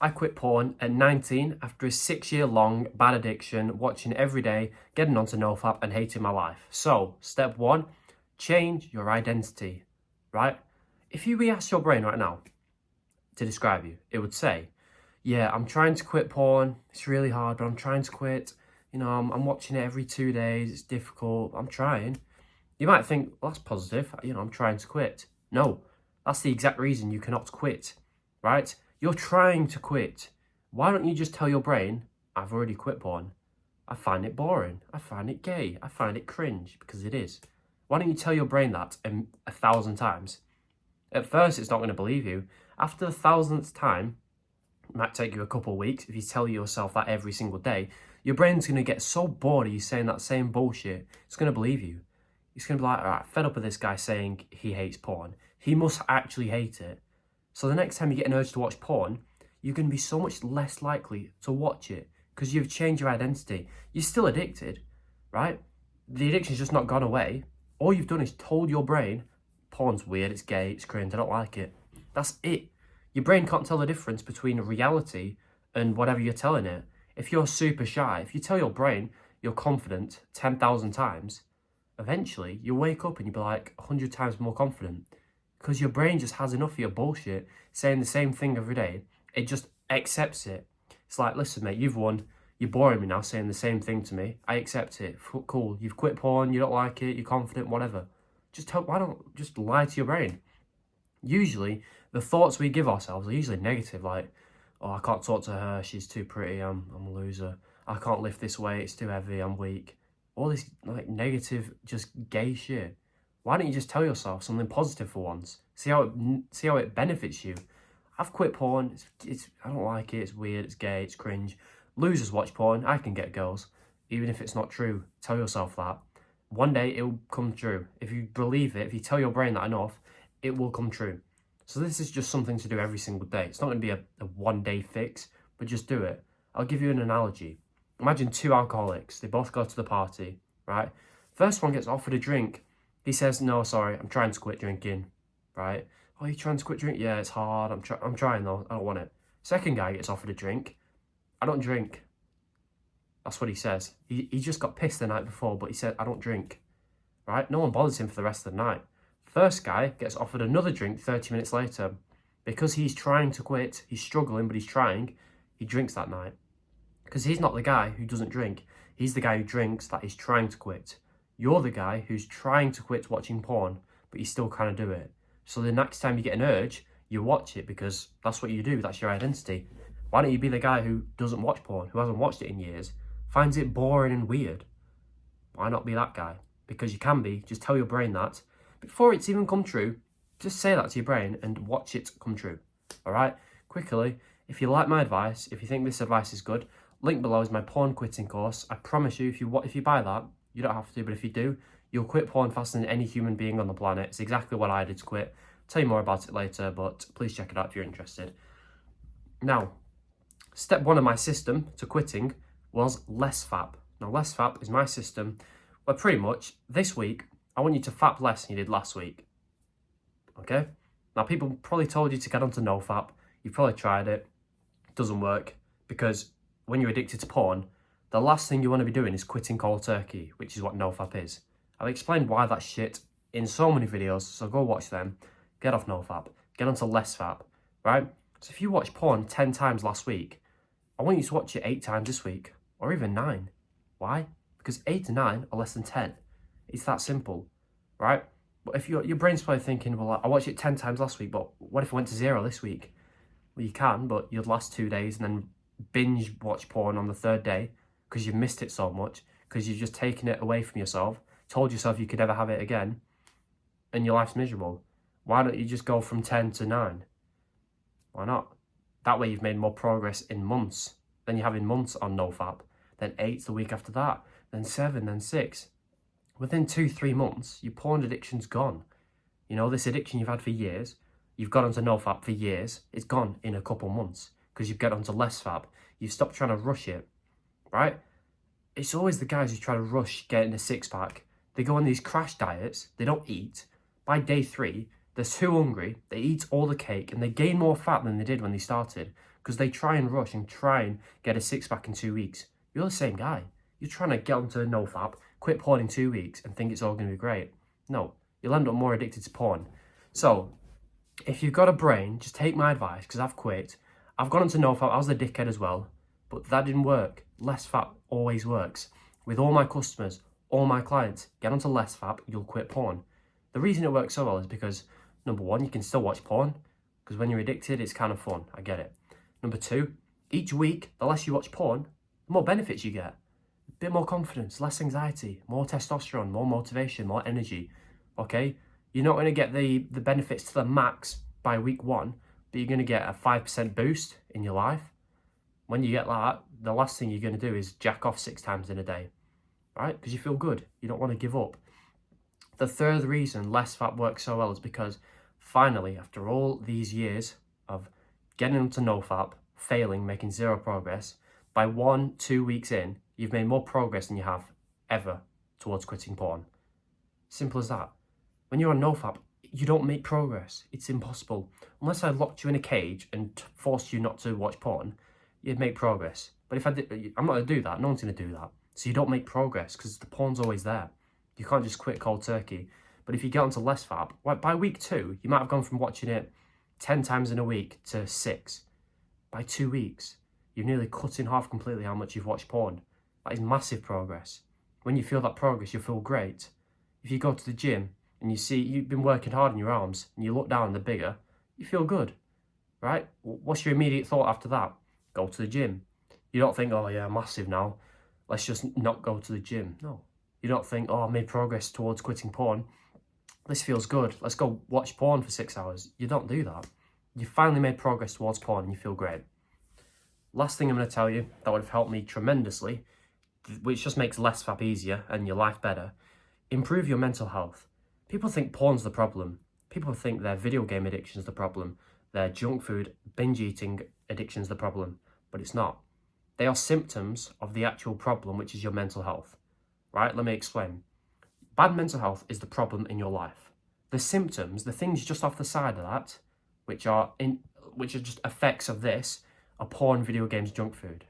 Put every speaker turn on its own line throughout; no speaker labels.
I quit porn at 19 after a 6-year long bad addiction, watching every day, getting onto NoFap and hating my life. So, step one, change your identity, right? If you re-ask your brain right now to describe you, it would say, yeah, I'm trying to quit porn. It's really hard, but I'm trying to quit. I'm watching it every 2 days. It's difficult. I'm trying. You might think, well, that's positive. I'm trying to quit. No, that's the exact reason you cannot quit, right? You're trying to quit. Why don't you just tell your brain, I've already quit porn. I find it boring. I find it gay. I find it cringe, because it is. Why don't you tell your brain that 1,000 times? At first, it's not going to believe you. After the 1,000th time, it might take you a couple of weeks. If you tell yourself that every single day, your brain's going to get so bored of you saying that same bullshit, it's going to believe you. It's going to be like, all right, fed up with this guy saying he hates porn. He must actually hate it. So the next time you get an urge to watch porn, you're going to be so much less likely to watch it because you've changed your identity. You're still addicted, right? The addiction's just not gone away. All you've done is told your brain, porn's weird, it's gay, it's cringe, I don't like it. That's it. Your brain can't tell the difference between reality and whatever you're telling it. If you're super shy, if you tell your brain you're confident 10,000 times, eventually you'll wake up and you'll be like 100 times more confident because your brain just has enough of your bullshit saying the same thing every day. It just accepts it. It's like, listen, mate, you've won. You're boring me now saying the same thing to me. I accept it. Cool. You've quit porn. You don't like it. You're confident, whatever. Why don't just lie to your brain? Usually, the thoughts we give ourselves are usually negative, like, oh, I can't talk to her, she's too pretty, I'm a loser. I can't lift this weight, it's too heavy, I'm weak. All this like negative, just gay shit. Why don't you just tell yourself something positive for once? See how it benefits you. I've quit porn. It's I don't like it. It's weird. It's gay. It's cringe. Losers watch porn. I can get girls, even if it's not true. Tell yourself that. One day it will come true. If you believe it, if you tell your brain that enough, it will come true. So this is just something to do every single day. It's not going to be a one-day fix, but just do it. I'll give you an analogy. Imagine two alcoholics. They both go to the party, right? First one gets offered a drink. He says, no, sorry, I'm trying to quit drinking, right? Oh, you're trying to quit drinking? Yeah, it's hard. I'm trying though. I don't want it. Second guy gets offered a drink. I don't drink. That's what he says. He just got pissed the night before, but he said, I don't drink, right? No one bothers him for the rest of the night. First guy gets offered another drink 30 minutes later. Because he's trying to quit, he's struggling, but he's trying, he drinks that night. Because he's not the guy who doesn't drink. He's the guy who drinks that is trying to quit. You're the guy who's trying to quit watching porn, but you still kind of do it. So the next time you get an urge, you watch it because that's what you do. That's your identity. Why don't you be the guy who doesn't watch porn, who hasn't watched it in years, finds it boring and weird? Why not be that guy? Because you can be. Just tell your brain that. Before it's even come true, just say that to your brain and watch it come true. All right? Quickly, if you like my advice, if you think this advice is good, link below is my porn quitting course. I promise you, if you buy that, you don't have to, but if you do, you'll quit porn faster than any human being on the planet. It's exactly what I did to quit. I'll tell you more about it later, but please check it out if you're interested. Now, step one of my system to quitting was LessFap. Now, LessFap is my system where pretty much this week, I want you to fap less than you did last week. Okay? Now, people probably told you to get onto NoFap. You've probably tried it. It doesn't work because when you're addicted to porn, the last thing you want to be doing is quitting cold turkey, which is what NoFap is. I've explained why that's shit in so many videos, so go watch them. Get off NoFap. Get onto LessFap, right? So if you watched porn 10 times last week, I want you to watch it 8 times this week, or even 9. Why? Because 8 and 9 are less than 10. It's that simple, right? But if your brain's probably thinking, well, I watched it 10 times last week, but what if I went to 0 this week? Well, you can, but you'd last 2 days and then binge watch porn on the 3rd day because you've missed it so much, because you've just taken it away from yourself, told yourself you could never have it again, and your life's miserable. Why don't you just go from 10 to 9? Why not? That way you've made more progress in months. Then you're having months on NoFap, then 8 the week after that, then 7, then 6. Within 2-3 months, your porn addiction's gone. You know, this addiction you've had for years, you've got onto NoFap for years, it's gone in a couple months because you've got onto LessFap. You've stopped trying to rush it, right? It's always the guys who try to rush getting a 6-pack. They go on these crash diets, they don't eat. By day 3, they're too hungry, they eat all the cake and they gain more fat than they did when they started because they try and rush and try and get a six-pack in 2 weeks. You're the same guy. You're trying to get onto NoFap, quit porn in 2 weeks and think it's all going to be great. No, you'll end up more addicted to porn. So, if you've got a brain, just take my advice, because I've quit. I've gone into NoFap, I was a dickhead as well, but that didn't work. Less fap always works. With all my customers, all my clients, get onto less fap, you'll quit porn. The reason it works so well is because, number one, you can still watch porn, because when you're addicted, it's kind of fun, I get it. Number two, each week, the less you watch porn, the more benefits you get. A bit more confidence, less anxiety, more testosterone, more motivation, more energy, okay? You're not going to get the benefits to the max by week 1, but you're going to get a 5% boost in your life. When you get that, the last thing you're going to do is jack off 6 times in a day, right? Because you feel good. You don't want to give up. The third reason less fap works so well is because finally, after all these years of getting into NoFap, failing, making zero progress, by 1-2 weeks in, you've made more progress than you have ever towards quitting porn. Simple as that. When you're on NoFap, you don't make progress. It's impossible. Unless I locked you in a cage and forced you not to watch porn, you'd make progress. But if I did, I'm not going to do that. No one's going to do that. So you don't make progress because the porn's always there. You can't just quit cold turkey. But if you get onto less fap, by week 2, you might have gone from watching it 10 times in a week to 6. By 2 weeks, you've nearly cut in half completely how much you've watched porn. That is massive progress. When you feel that progress, you'll feel great. If you go to the gym and you see you've been working hard on your arms and you look down and they're bigger, you feel good, right? What's your immediate thought after that? Go to the gym. You don't think, oh yeah, I'm massive now, let's just not go to the gym. No. You don't think, oh, I made progress towards quitting porn. This feels good. Let's go watch porn for 6 hours. You don't do that. You finally made progress towards porn and you feel great. Last thing I'm going to tell you that would have helped me tremendously, which just makes less fap easier and your life better, improve your mental health. People think porn's the problem. People think their video game addiction's the problem. Their junk food, binge eating addiction's the problem. But it's not. They are symptoms of the actual problem, which is your mental health. Right? Let me explain. Bad mental health is the problem in your life. The symptoms, the things just off the side of that, which are just effects of this, are porn, video games, junk food.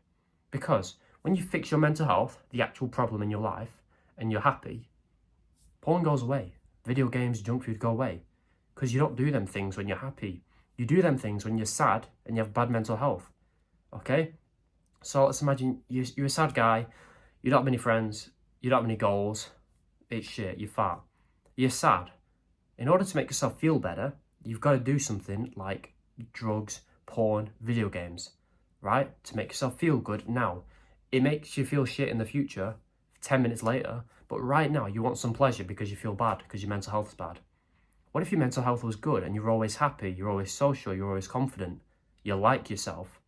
Because when you fix your mental health, the actual problem in your life, and you're happy, porn goes away. Video games, junk food go away. Because you don't do them things when you're happy. You do them things when you're sad and you have bad mental health. Okay? So let's imagine you're a sad guy, you don't have any friends, you don't have any goals, it's shit, you're fat. You're sad. In order to make yourself feel better, you've got to do something like drugs, porn, video games, right? To make yourself feel good now. It makes you feel shit in the future, 10 minutes later, but right now you want some pleasure because you feel bad, because your mental health is bad. What if your mental health was good and you're always happy, you're always social, you're always confident, you like yourself?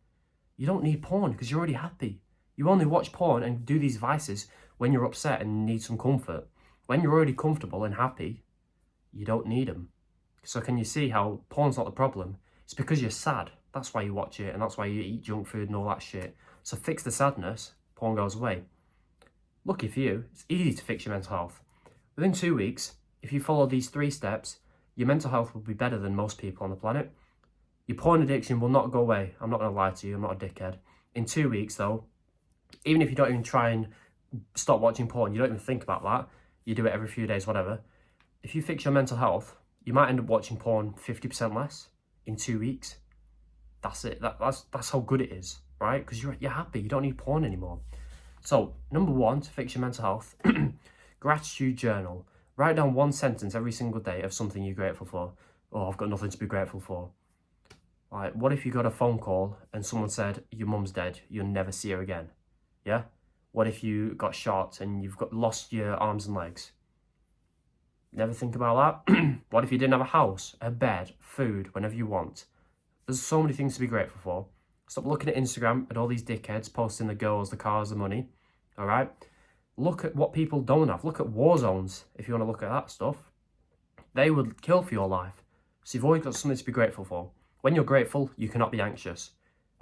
You don't need porn because you're already happy. You only watch porn and do these vices when you're upset and need some comfort. When you're already comfortable and happy, you don't need them. So can you see how porn's not the problem? It's because you're sad. That's why you watch it and that's why you eat junk food and all that shit. So fix the sadness, porn goes away. Lucky for you, it's easy to fix your mental health. Within 2 weeks, if you follow these 3 steps, your mental health will be better than most people on the planet. Your porn addiction will not go away. I'm not going to lie to you, I'm not a dickhead. In 2 weeks though, even if you don't even try and stop watching porn, you don't even think about that, you do it every few days, whatever. If you fix your mental health, you might end up watching porn 50% less in 2 weeks. That's it. That's how good it is, right? Because you're happy. You don't need porn anymore. So, number 1, to fix your mental health, gratitude journal. Write down 1 sentence every single day of something you're grateful for. Oh, I've got nothing to be grateful for. Like, what if you got a phone call and someone said, your mum's dead, you'll never see her again? Yeah? What if you got shot and you've lost your arms and legs? Never think about that. What if you didn't have a house, a bed, food, whenever you want? There's so many things to be grateful for. Stop looking at Instagram at all these dickheads posting the girls, the cars, the money. All right? Look at what people don't have. Look at war zones, if you want to look at that stuff. They would kill for your life. So you've always got something to be grateful for. When you're grateful, you cannot be anxious.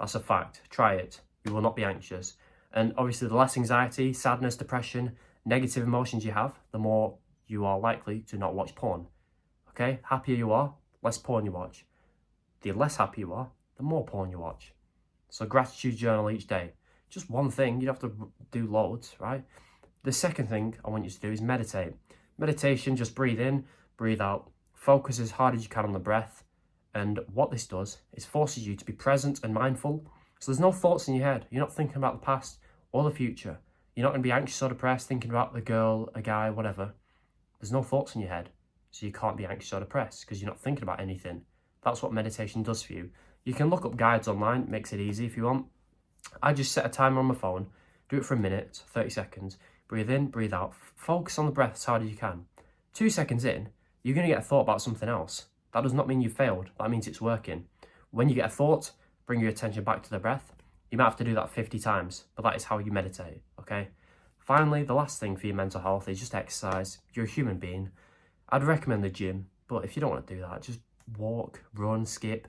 That's a fact. Try it. You will not be anxious. And obviously, the less anxiety, sadness, depression, negative emotions you have, the more you are likely to not watch porn. Okay? Happier you are, less porn you watch. The less happy you are, the more porn you watch. So gratitude journal each day. Just one thing, you don't have to do loads, right? The second thing I want you to do is meditate. Meditation, just breathe in, breathe out. Focus as hard as you can on the breath. And what this does is forces you to be present and mindful. So there's no thoughts in your head. You're not thinking about the past or the future. You're not going to be anxious or depressed thinking about the girl, a guy, whatever. There's no thoughts in your head. So you can't be anxious or depressed because you're not thinking about anything. That's what meditation does for you. You can look up guides online. It makes it easy if you want. I just set a timer on my phone. Do it for a minute, 30 seconds. Breathe in, breathe out. Focus on the breath as hard as you can. 2 seconds in, you're going to get a thought about something else. That does not mean you failed. That means it's working. When you get a thought, bring your attention back to the breath. You might have to do that 50 times, but that is how you meditate, okay? Finally, the last thing for your mental health is just exercise. You're a human being. I'd recommend the gym, but if you don't want to do that, just walk, run, skip,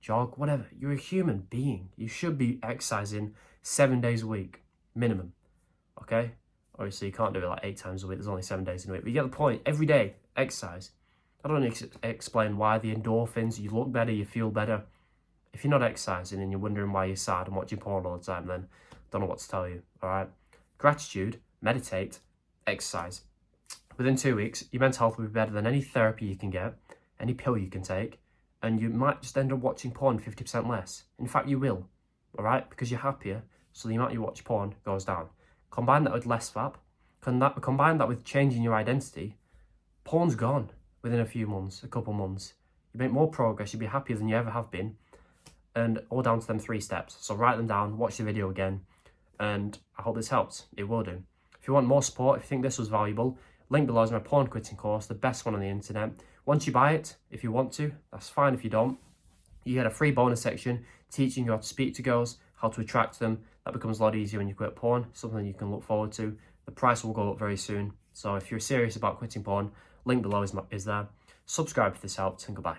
jog, whatever. You're a human being. You should be exercising 7 days a week, minimum, okay? Obviously, you can't do it like 8 times a week. There's only 7 days in a week, but you get the point. Every day, exercise. I don't need to explain why the endorphins, you look better, you feel better. If you're not exercising and you're wondering why you're sad and watching porn all the time, then I don't know what to tell you, all right? Gratitude, meditate, exercise. Within 2 weeks, your mental health will be better than any therapy you can get, any pill you can take, and you might just end up watching porn 50% less. In fact, you will, all right? Because you're happier, so the amount you watch porn goes down. Combine that with less FAP, combine that with changing your identity, porn's gone within a few months, a couple months. You make more progress, you'll be happier than you ever have been, and all down to them 3 steps. So write them down, watch the video again, and I hope this helps. It will do. If you want more support, if you think this was valuable, link below is my porn quitting course, the best one on the internet. Once you buy it, if you want to, that's fine. If you don't, you get a free bonus section teaching you how to speak to girls, how to attract them. That becomes a lot easier when you quit porn, something you can look forward to. The price will go up very soon. So if you're serious about quitting porn, link below is there. Subscribe if this helped, and goodbye.